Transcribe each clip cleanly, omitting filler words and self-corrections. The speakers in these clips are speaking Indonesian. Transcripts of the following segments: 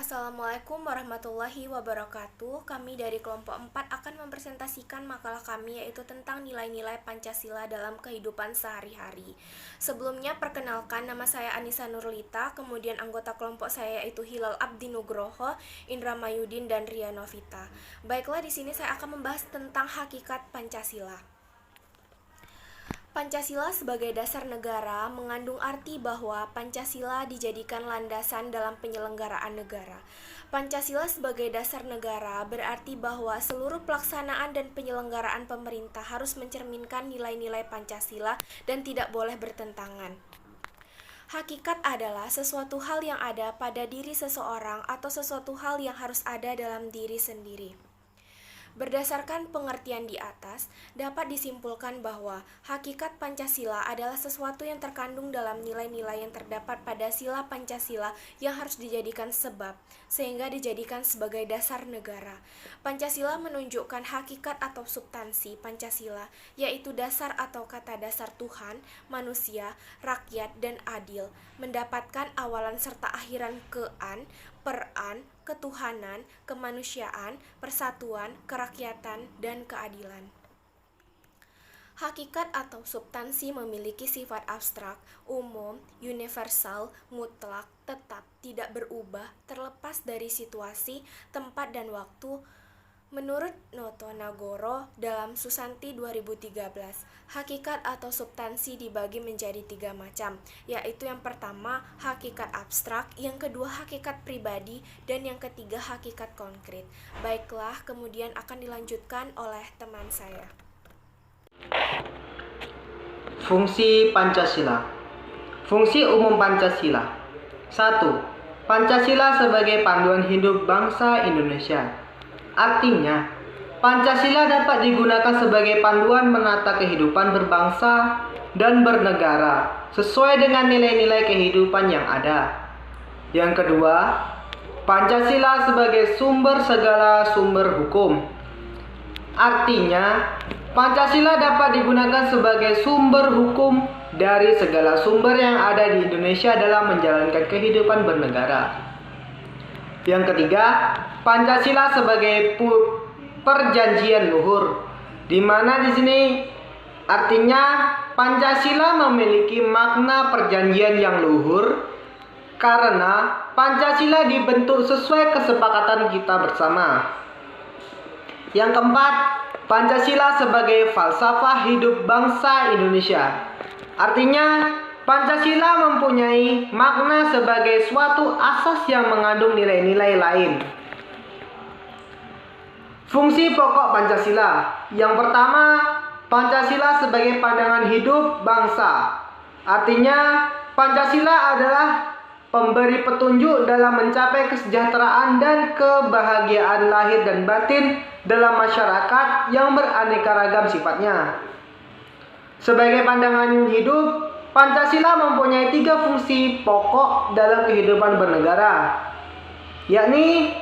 Assalamualaikum warahmatullahi wabarakatuh. Kami dari kelompok 4 akan mempresentasikan makalah kami yaitu tentang nilai-nilai Pancasila dalam kehidupan sehari-hari. Sebelumnya perkenalkan, nama saya Anissa Nurlita, kemudian anggota kelompok saya yaitu Hilal Abdi Nugroho, Indra Mayudin, dan Ria Novita. Baiklah, di sini saya akan membahas tentang hakikat Pancasila. Pancasila sebagai dasar negara mengandung arti bahwa Pancasila dijadikan landasan dalam penyelenggaraan negara. Pancasila sebagai dasar negara berarti bahwa seluruh pelaksanaan dan penyelenggaraan pemerintah harus mencerminkan nilai-nilai Pancasila dan tidak boleh bertentangan. Hakikat adalah sesuatu hal yang ada pada diri seseorang atau sesuatu hal yang harus ada dalam diri sendiri. Berdasarkan pengertian di atas, dapat disimpulkan bahwa hakikat Pancasila adalah sesuatu yang terkandung dalam nilai-nilai yang terdapat pada sila Pancasila yang harus dijadikan sebab, sehingga dijadikan sebagai dasar negara. Pancasila menunjukkan hakikat atau substansi Pancasila, yaitu dasar atau kata dasar Tuhan, manusia, rakyat, dan adil, mendapatkan awalan serta akhiran ke-an, per-an, ketuhanan, kemanusiaan, persatuan, kerakyatan, dan keadilan. Hakikat atau substansi memiliki sifat abstrak, umum, universal, mutlak, tetap, tidak berubah, terlepas dari situasi, tempat, dan waktu. Menurut Noto Nagoro dalam Susanti 2013, hakikat atau substansi dibagi menjadi 3 macam, yaitu yang pertama hakikat abstrak, yang kedua hakikat pribadi, dan yang ketiga hakikat konkret. Baiklah, kemudian akan dilanjutkan oleh teman saya. Fungsi Pancasila. Fungsi umum Pancasila. 1. Pancasila sebagai panduan hidup bangsa Indonesia. Artinya, Pancasila dapat digunakan sebagai panduan menata kehidupan berbangsa dan bernegara sesuai dengan nilai-nilai kehidupan yang ada. Yang kedua, Pancasila sebagai sumber segala sumber hukum. Artinya, Pancasila dapat digunakan sebagai sumber hukum dari segala sumber yang ada di Indonesia dalam menjalankan kehidupan bernegara. Yang ketiga, Pancasila sebagai perjanjian luhur, di mana di sini artinya Pancasila memiliki makna perjanjian yang luhur karena Pancasila dibentuk sesuai kesepakatan kita bersama. Yang keempat, Pancasila sebagai falsafah hidup bangsa Indonesia. Artinya, Pancasila mempunyai makna sebagai suatu asas yang mengandung nilai-nilai lain. Fungsi pokok Pancasila. Yang pertama, Pancasila sebagai pandangan hidup bangsa. Artinya, Pancasila adalah pemberi petunjuk dalam mencapai kesejahteraan dan kebahagiaan lahir dan batin dalam masyarakat yang beraneka ragam sifatnya. Sebagai pandangan hidup, Pancasila mempunyai 3 fungsi pokok dalam kehidupan bernegara, yakni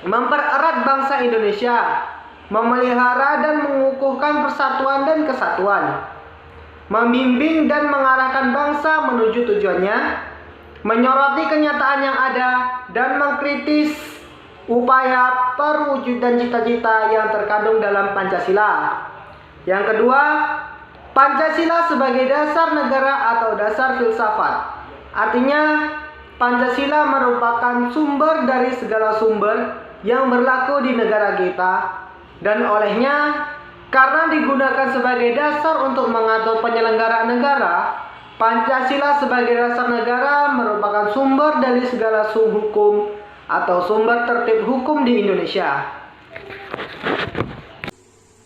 mempererat bangsa Indonesia, memelihara dan mengukuhkan persatuan dan kesatuan, membimbing dan mengarahkan bangsa menuju tujuannya, menyoroti kenyataan yang ada, dan mengkritis upaya perwujudan cita-cita yang terkandung dalam Pancasila. Yang kedua, Pancasila sebagai dasar negara atau dasar filsafat. Artinya, Pancasila merupakan sumber dari segala sumber yang berlaku di negara kita, dan olehnya, karena digunakan sebagai dasar untuk mengatur penyelenggaraan negara, Pancasila sebagai dasar negara merupakan sumber dari segala hukum atau sumber tertib hukum di Indonesia.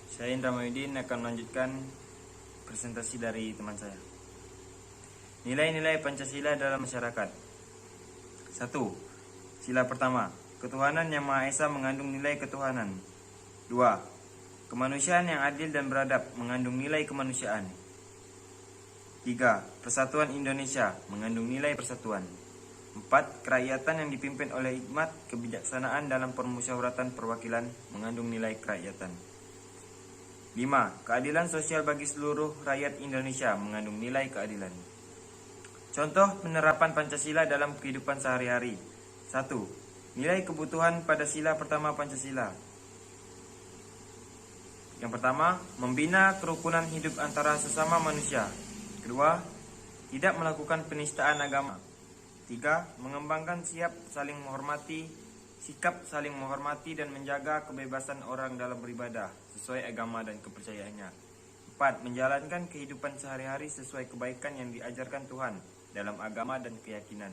Saya Indra Mayudin akan melanjutkan presentasi dari teman saya. Nilai-nilai Pancasila dalam masyarakat. 1. Sila pertama, ketuhanan yang Maha Esa mengandung nilai ketuhanan. 2. Kemanusiaan yang adil dan beradab mengandung nilai kemanusiaan. 3. Persatuan Indonesia mengandung nilai persatuan. 4. Kerakyatan yang dipimpin oleh hikmat kebijaksanaan dalam permusyawaratan perwakilan mengandung nilai kerakyatan. 5. Keadilan sosial bagi seluruh rakyat Indonesia mengandung nilai keadilan. Contoh penerapan Pancasila dalam kehidupan sehari-hari. 1. Nilai kebutuhan pada sila pertama Pancasila. Yang pertama, membina kerukunan hidup antara sesama manusia. Kedua, tidak melakukan penistaan agama. 3. Mengembangkan sikap saling menghormati dan menjaga kebebasan orang dalam beribadah sesuai agama dan kepercayaannya. 4. Menjalankan kehidupan sehari-hari sesuai kebaikan yang diajarkan Tuhan dalam agama dan keyakinan.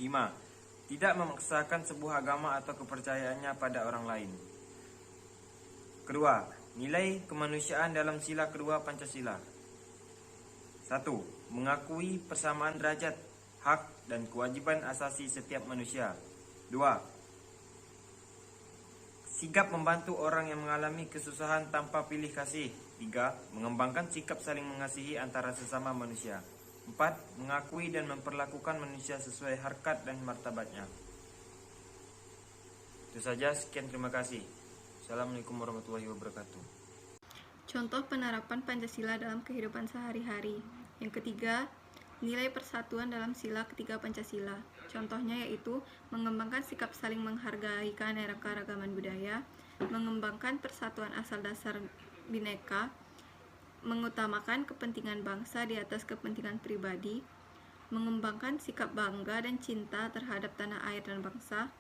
5. Tidak memaksakan sebuah agama atau kepercayaannya pada orang lain. Kedua, nilai kemanusiaan dalam sila kedua Pancasila. 1. Mengakui persamaan derajat, hak, dan kewajiban asasi setiap manusia. 2. Sigap membantu orang yang mengalami kesusahan tanpa pilih kasih. 3. Mengembangkan sikap saling mengasihi antara sesama manusia. 4. Mengakui dan memperlakukan manusia sesuai harkat dan martabatnya. Itu saja, sekian, terima kasih. Assalamualaikum warahmatullahi wabarakatuh. Contoh penerapan Pancasila dalam kehidupan sehari-hari. Yang ketiga, nilai persatuan dalam sila ketiga Pancasila. Contohnya yaitu mengembangkan sikap saling menghargai keanekaragaman budaya, mengembangkan persatuan asal dasar Bhinneka, mengutamakan kepentingan bangsa di atas kepentingan pribadi, mengembangkan sikap bangga dan cinta terhadap tanah air dan bangsa,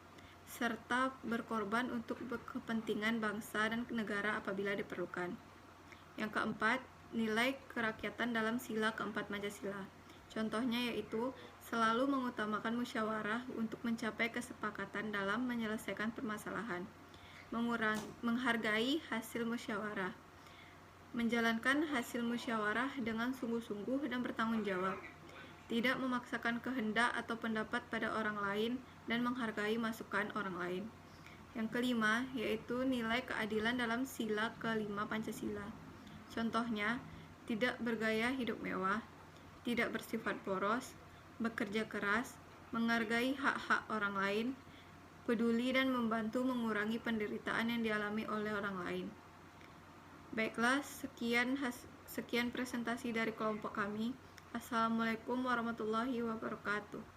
serta berkorban untuk kepentingan bangsa dan negara apabila diperlukan. Yang keempat, nilai kerakyatan dalam sila keempat Pancasila. Contohnya yaitu selalu mengutamakan musyawarah untuk mencapai kesepakatan dalam menyelesaikan permasalahan, menghargai hasil musyawarah, menjalankan hasil musyawarah dengan sungguh-sungguh dan bertanggung jawab, tidak memaksakan kehendak atau pendapat pada orang lain, dan menghargai masukan orang lain. Yang kelima, yaitu nilai keadilan dalam sila kelima Pancasila. Contohnya, tidak bergaya hidup mewah, tidak bersifat boros, bekerja keras, menghargai hak-hak orang lain, peduli dan membantu mengurangi penderitaan yang dialami oleh orang lain. Baiklah, sekian presentasi dari kelompok kami. Assalamualaikum warahmatullahi wabarakatuh.